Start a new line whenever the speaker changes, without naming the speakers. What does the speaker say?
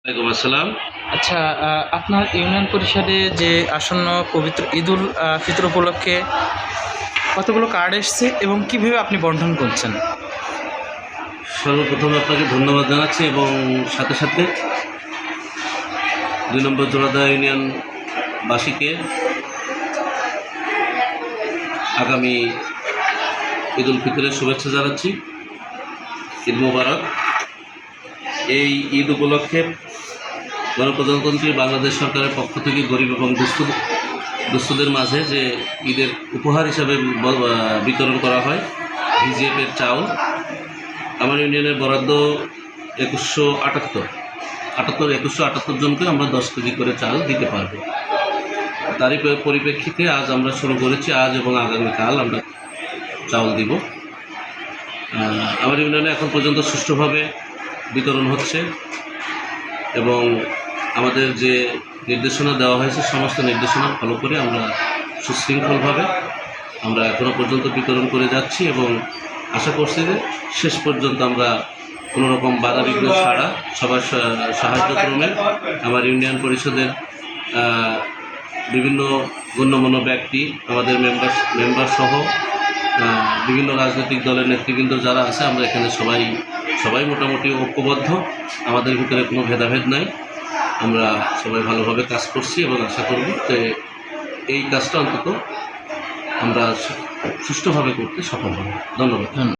ওয়ালাইকুম আসসালাম।
আচ্ছা, আপনার ইউনিয়ন পরিষদে যে আসন্ন পবিত্র ঈদুল ফিতর উপলক্ষে কতগুলো কার্ড এসছে এবং কিভাবে আপনি বন্টন করছেন?
সর্বপ্রথমে আপনাকে ধন্যবাদ জানাচ্ছি এবং সাথে সাথে ২ নম্বর জোড়াদা ইউনিয়নবাসীকে আগামী ঈদুল ফিতরের শুভেচ্ছা জানাচ্ছি। ঈদ মোবারক। এই ঈদ উপলক্ষে গণপ্রজাতন্ত্রী বাংলাদেশ সরকারের পক্ষ থেকে গরিব এবং দুস্থদের মাঝে যে ঈদের উপহার হিসাবে বিতরণ করা হয় ভিজিএফের চাউল। আমার ইউনিয়নের বরাদ্দ 2178 জনকে আমরা 10 কেজি করে চাল দিতে পারবো। তারই পরিপ্রেক্ষিতে আজ আমরা শুরু করেছি। আজ এবং আগামীকাল আমরা চাউল দিব। আমার ইউনিয়নে এখন পর্যন্ত সুষ্ঠুভাবে বিতরণ হচ্ছে এবং আমাদের যে নির্দেশনা দেওয়া হয়েছে সমস্ত নির্দেশনা ফলো করে আমরা সুশৃঙ্খলভাবে আমরা এখনও পর্যন্ত বিতরণ করে যাচ্ছি এবং আশা করছি যে শেষ পর্যন্ত আমরা কোনো রকম বাধা বিঘ্ন ছাড়া সবার সাহায্যক্রমে আমার ইউনিয়ন পরিষদের বিভিন্ন গণ্যমান্য ব্যক্তি, আমাদের মেম্বার সহ বিভিন্ন রাজনৈতিক দলের নেতৃবৃন্দ যারা আছে, আমরা এখানে সবাই মোটামুটি ঐক্যবদ্ধ। আমাদের ভিতরে কোনো ভেদাভেদ নাই। আমরা সবাই ভালোভাবে কাজ করছি এবং আশা করব যে এই কাজটা অন্তত আমরা সুষ্ঠুভাবে করতে সফল হব। ধন্যবাদ।